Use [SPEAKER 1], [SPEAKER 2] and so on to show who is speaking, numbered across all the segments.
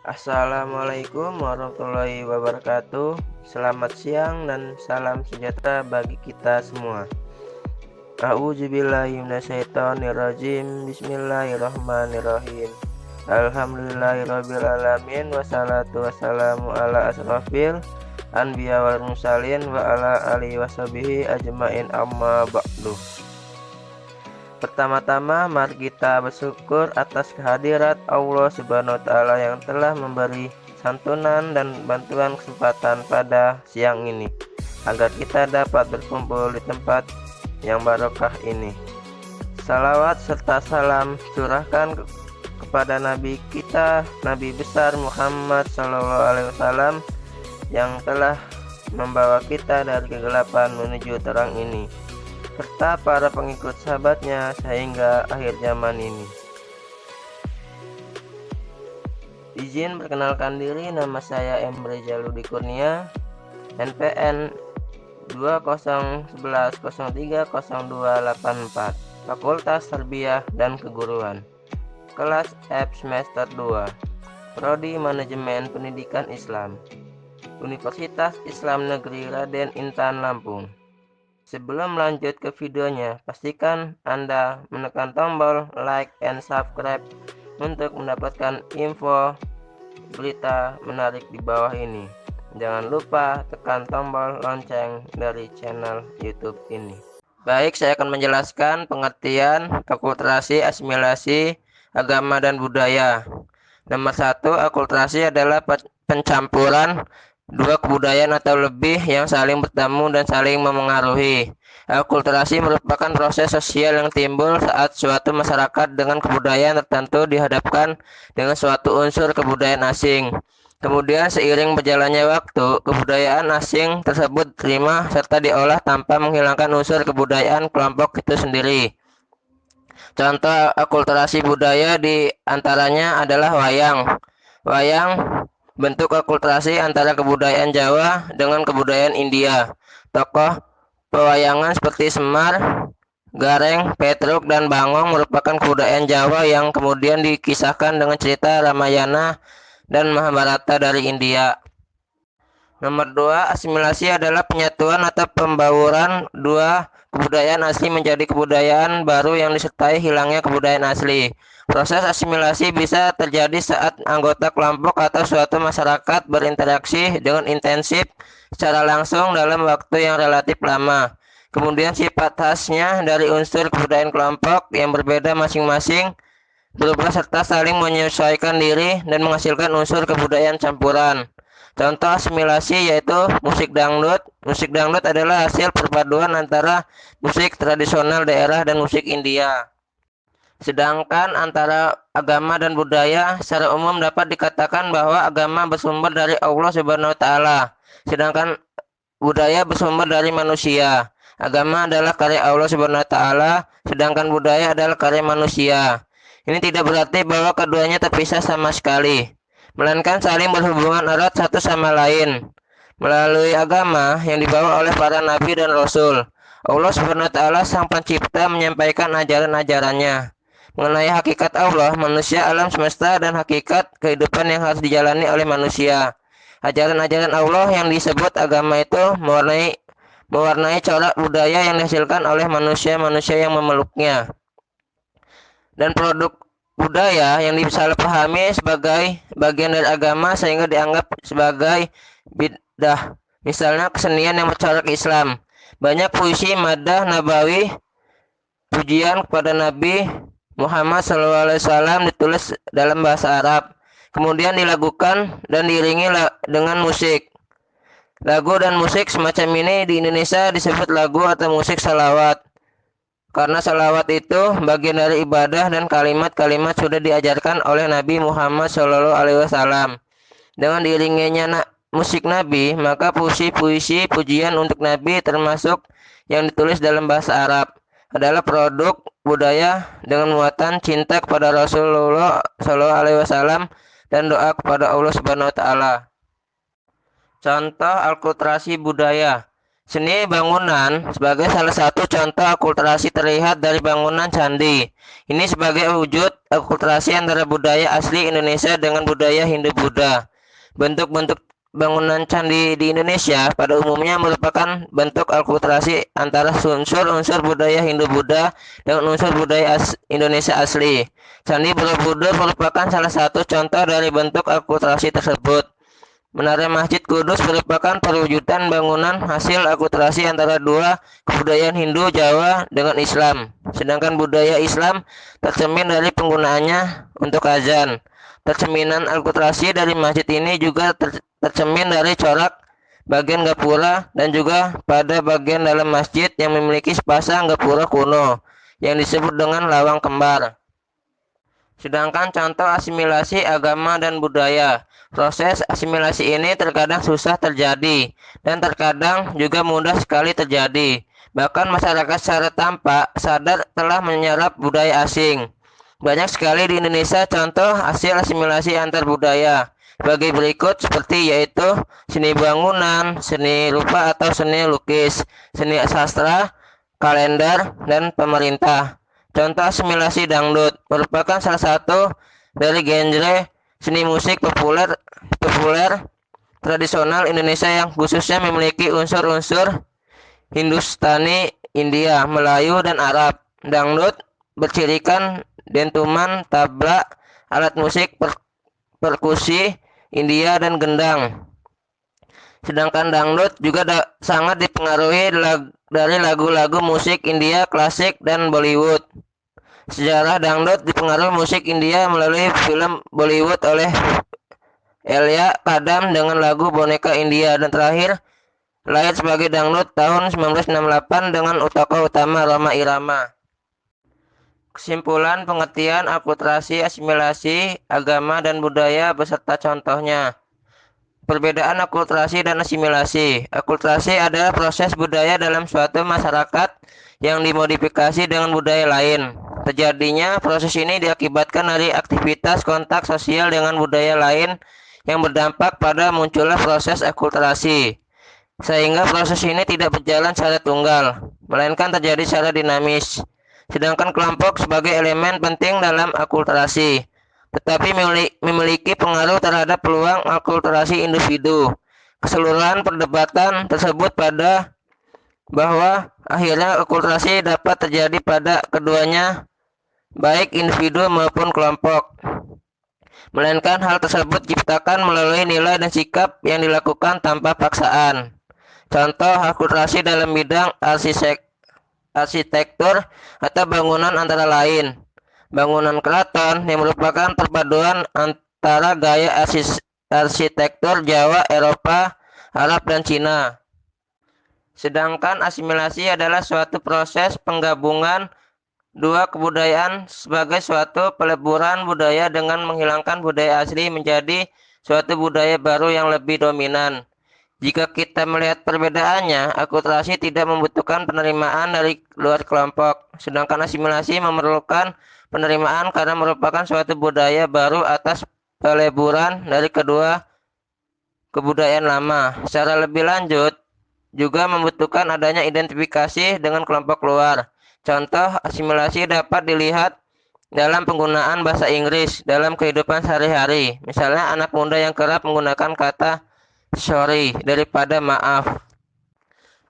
[SPEAKER 1] Assalamualaikum warahmatullahi wabarakatuh. Selamat siang dan salam sejahtera bagi kita semua. A'udzubillahi minasyaitonirrajim. Bismillahirrahmanirrahim. Alhamdulillahirabbil alamin wassalatu wassalamu ala asrofil anbiya wal mursalin wa ala alihi washabihi ajmain amma ba'du. Pertama-tama mari kita bersyukur atas kehadirat Allah Subhanahu wa taala yang telah memberi santunan dan bantuan kesempatan pada siang ini agar kita dapat berkumpul di tempat yang barokah ini. Salawat serta salam curahkan kepada Nabi kita, Nabi besar Muhammad SAW yang telah membawa kita dari kegelapan menuju terang ini, serta para pengikut sahabatnya sehingga akhir zaman ini. Izin perkenalkan diri, nama saya Emre Jaludi Kurnia, NPN 2011030284, Fakultas Tarbiyah dan Keguruan, kelas F semester 2, Prodi Manajemen Pendidikan Islam, Universitas Islam Negeri Raden Intan Lampung. Sebelum lanjut ke videonya, pastikan Anda menekan tombol like and subscribe untuk mendapatkan info berita menarik di bawah ini. Jangan lupa tekan tombol lonceng dari channel YouTube ini. Baik, saya akan menjelaskan pengertian akulturasi, asimilasi, agama dan budaya. Nomor 1, akulturasi adalah pencampuran dua kebudayaan atau lebih yang saling bertemu dan saling memengaruhi. Akulturasi merupakan proses sosial yang timbul saat suatu masyarakat dengan kebudayaan tertentu dihadapkan dengan suatu unsur kebudayaan asing. Kemudian seiring berjalannya waktu, kebudayaan asing tersebut diterima serta diolah tanpa menghilangkan unsur kebudayaan kelompok itu sendiri. Contoh akulturasi budaya di antaranya adalah wayang. Wayang bentuk akulturasi antara kebudayaan Jawa dengan kebudayaan India. Tokoh pewayangan seperti Semar, Gareng, Petruk, dan Bangong merupakan kebudayaan Jawa yang kemudian dikisahkan dengan cerita Ramayana dan Mahabharata dari India. Nomor 2, asimilasi adalah penyatuan atau pembauran dua kebudayaan asli menjadi kebudayaan baru yang disertai hilangnya kebudayaan asli. Proses asimilasi bisa terjadi saat anggota kelompok atau suatu masyarakat berinteraksi dengan intensif secara langsung dalam waktu yang relatif lama. Kemudian sifat khasnya dari unsur kebudayaan kelompok yang berbeda masing-masing berubah serta saling menyesuaikan diri dan menghasilkan unsur kebudayaan campuran. Contoh asimilasi yaitu musik dangdut. Musik dangdut adalah hasil perpaduan antara musik tradisional daerah dan musik India. Sedangkan antara agama dan budaya secara umum dapat dikatakan bahwa agama bersumber dari Allah Subhanahu wa taala, sedangkan budaya bersumber dari manusia. Agama adalah karya Allah Subhanahu wa taala, sedangkan budaya adalah karya manusia. Ini tidak berarti bahwa keduanya terpisah sama sekali, melainkan saling berhubungan erat satu sama lain. Melalui agama yang dibawa oleh para nabi dan rasul, Allah Subhanahu wa taala sang pencipta menyampaikan ajaran-ajarannya mengenai hakikat Allah, manusia, alam semesta, dan hakikat kehidupan yang harus dijalani oleh manusia. Ajaran-ajaran Allah yang disebut agama itu mewarnai corak budaya yang dihasilkan oleh manusia-manusia yang memeluknya. Dan produk budaya yang disalahpahami sebagai bagian dari agama sehingga dianggap sebagai bid'ah. Misalnya kesenian yang bercorak Islam. Banyak puisi, madah, nabawi, pujian kepada Nabi Muhammad SAW ditulis dalam bahasa Arab, kemudian dilakukan dan diiringi dengan musik. Lagu dan musik semacam ini di Indonesia disebut lagu atau musik salawat. Karena salawat itu bagian dari ibadah dan kalimat-kalimat sudah diajarkan oleh Nabi Muhammad SAW. Dengan diiringinya musik Nabi, maka puisi-puisi pujian untuk Nabi termasuk yang ditulis dalam bahasa Arab adalah produk budaya dengan muatan cinta kepada Rasulullah SAW dan doa kepada Allah Subhanahu wa taala. Contoh akulturasi budaya. Seni bangunan sebagai salah satu contoh akulturasi terlihat dari bangunan candi. Ini sebagai wujud akulturasi antara budaya asli Indonesia dengan budaya Hindu-Buddha. Bentuk-bentuk bangunan candi di Indonesia pada umumnya merupakan bentuk akulturasi antara unsur-unsur budaya Hindu-Buddha dengan unsur budaya Indonesia asli. Candi Borobudur merupakan salah satu contoh dari bentuk akulturasi tersebut. Menara Masjid Kudus merupakan perwujudan bangunan hasil akulturasi antara dua kebudayaan Hindu Jawa dengan Islam. Sedangkan budaya Islam tercermin dari penggunaannya untuk azan. Tercerminan akulturasi dari masjid ini juga tercermin dari corak bagian gapura dan juga pada bagian dalam masjid yang memiliki sepasang gapura kuno yang disebut dengan lawang kembar. Sedangkan contoh asimilasi agama dan budaya. Proses asimilasi ini terkadang susah terjadi dan terkadang juga mudah sekali terjadi. Bahkan masyarakat secara tampak sadar telah menyerap budaya asing. Banyak sekali di Indonesia contoh hasil asimilasi antar budaya. Bagi berikut seperti yaitu seni bangunan, seni rupa atau seni lukis, seni sastra, kalender, dan pemerintah. Contoh asimilasi dangdut merupakan salah satu dari genre seni musik populer tradisional Indonesia yang khususnya memiliki unsur-unsur Hindustani, India, Melayu, dan Arab. Dangdut bercirikan dentuman, tabla, alat musik perkusi India, dan gendang. Sedangkan dangdut juga sangat dipengaruhi dari lagu-lagu musik India klasik dan Bollywood. Sejarah dangdut dipengaruhi musik India melalui film Bollywood oleh Elia Kadam dengan lagu Boneka India, dan terakhir lahir sebagai dangdut tahun 1968 dengan tokoh utama Rhoma Irama. Kesimpulan pengertian akulturasi, asimilasi, agama, dan budaya beserta contohnya. Perbedaan akulturasi dan asimilasi. Akulturasi adalah proses budaya dalam suatu masyarakat yang dimodifikasi dengan budaya lain. Terjadinya proses ini diakibatkan dari aktivitas kontak sosial dengan budaya lain yang berdampak pada munculnya proses akulturasi. Sehingga proses ini tidak berjalan secara tunggal, melainkan terjadi secara dinamis. Sedangkan kelompok sebagai elemen penting dalam akulturasi, tetapi memiliki pengaruh terhadap peluang akulturasi individu. Keseluruhan perdebatan tersebut pada bahwa akhirnya akulturasi dapat terjadi pada keduanya, baik individu maupun kelompok, melainkan hal tersebut diciptakan melalui nilai dan sikap yang dilakukan tanpa paksaan. Contoh akulturasi dalam bidang arsitektur atau bangunan antara lain bangunan keraton yang merupakan perpaduan antara gaya arsitektur Jawa, Eropa, Arab, dan Cina. Sedangkan asimilasi adalah suatu proses penggabungan dua kebudayaan sebagai suatu peleburan budaya dengan menghilangkan budaya asli menjadi suatu budaya baru yang lebih dominan. Jika kita melihat perbedaannya, akulturasi tidak membutuhkan penerimaan dari luar kelompok, sedangkan asimilasi memerlukan penerimaan karena merupakan suatu budaya baru atas peleburan dari kedua kebudayaan lama. Secara lebih lanjut, juga membutuhkan adanya identifikasi dengan kelompok luar. Contoh asimilasi dapat dilihat dalam penggunaan bahasa Inggris dalam kehidupan sehari-hari. Misalnya anak muda yang kerap menggunakan kata sorry daripada maaf.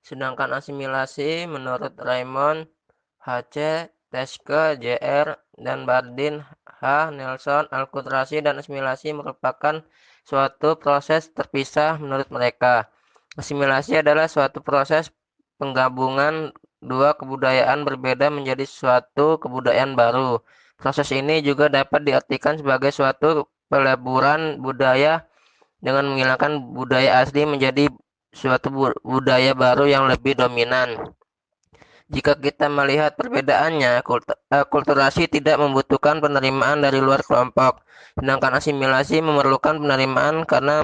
[SPEAKER 1] Sedangkan asimilasi menurut Raymond H.C. Teske, Jr. dan Bardeen H. Nelson, akulturasi dan asimilasi merupakan suatu proses terpisah menurut mereka. Asimilasi adalah suatu proses penggabungan dua kebudayaan berbeda menjadi suatu kebudayaan baru. Proses ini juga dapat diartikan sebagai suatu peleburan budaya dengan menghilangkan budaya asli menjadi suatu budaya baru yang lebih dominan. Jika kita melihat perbedaannya, akulturasi tidak membutuhkan penerimaan dari luar kelompok, sedangkan asimilasi memerlukan penerimaan karena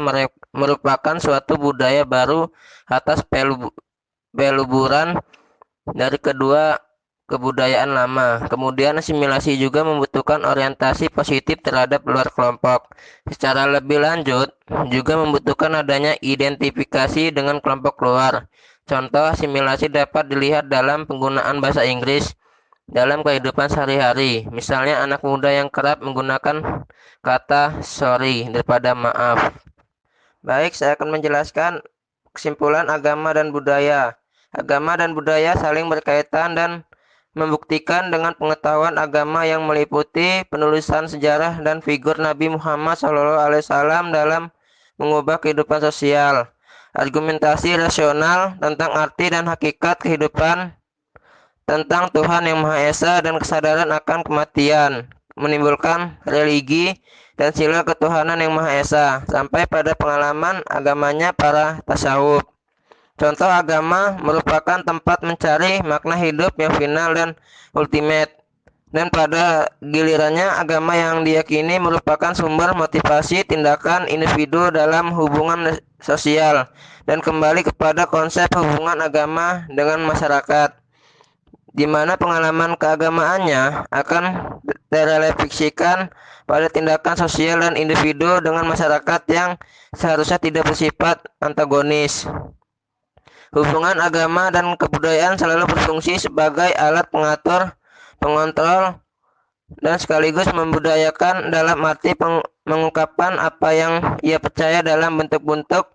[SPEAKER 1] merupakan suatu budaya baru atas peluburan dari kedua kebudayaan lama. Kemudian asimilasi juga membutuhkan orientasi positif terhadap luar kelompok. Secara lebih lanjut, juga membutuhkan adanya identifikasi dengan kelompok luar. Contoh asimilasi dapat dilihat dalam penggunaan bahasa Inggris dalam kehidupan sehari-hari. Misalnya anak muda yang kerap menggunakan kata sorry daripada maaf. Baik, saya akan menjelaskan kesimpulan agama dan budaya. Agama dan budaya saling berkaitan dan membuktikan dengan pengetahuan agama yang meliputi penulisan sejarah dan figur Nabi Muhammad SAW dalam mengubah kehidupan sosial, argumentasi rasional tentang arti dan hakikat kehidupan, tentang Tuhan yang Maha Esa dan kesadaran akan kematian, menimbulkan religi dan sila ketuhanan yang Maha Esa, sampai pada pengalaman agamanya para tasawuf. Contoh agama merupakan tempat mencari makna hidup yang final dan ultimate. Dan pada gilirannya agama yang diyakini merupakan sumber motivasi tindakan individu dalam hubungan sosial dan kembali kepada konsep hubungan agama dengan masyarakat, di mana pengalaman keagamaannya akan terrefleksikan pada tindakan sosial dan individu dengan masyarakat yang seharusnya tidak bersifat antagonis. Hubungan agama dan kebudayaan selalu berfungsi sebagai alat pengatur, pengontrol, dan sekaligus membudayakan dalam arti mengungkapkan apa yang ia percaya dalam bentuk-bentuk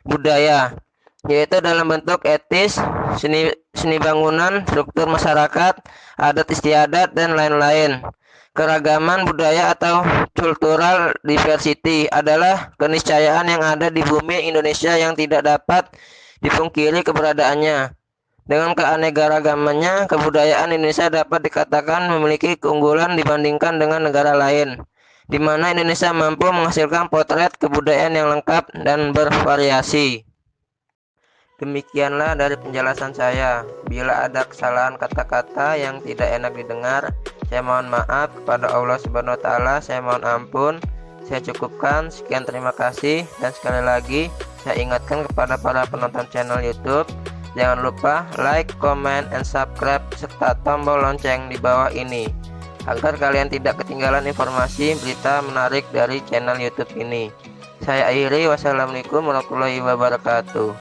[SPEAKER 1] budaya, yaitu dalam bentuk etis, seni bangunan, struktur masyarakat, adat istiadat, dan lain-lain. Keragaman budaya atau cultural diversity adalah keniscayaan yang ada di bumi Indonesia yang tidak dapat dipungkiri keberadaannya. Dengan keanekaragamannya, kebudayaan Indonesia dapat dikatakan memiliki keunggulan dibandingkan dengan negara lain, di mana Indonesia mampu menghasilkan potret kebudayaan yang lengkap dan bervariasi. Demikianlah dari penjelasan saya. Bila ada kesalahan kata-kata yang tidak enak didengar, saya mohon maaf kepada Allah Subhanahu wa Ta'ala. Saya mohon ampun. Saya cukupkan. Sekian, terima kasih. Dan sekali lagi saya ingatkan kepada para penonton channel YouTube, jangan lupa like, comment, and subscribe serta tombol lonceng di bawah ini agar kalian tidak ketinggalan informasi berita menarik dari channel YouTube ini. Saya akhiri. Wassalamualaikum warahmatullahi wabarakatuh.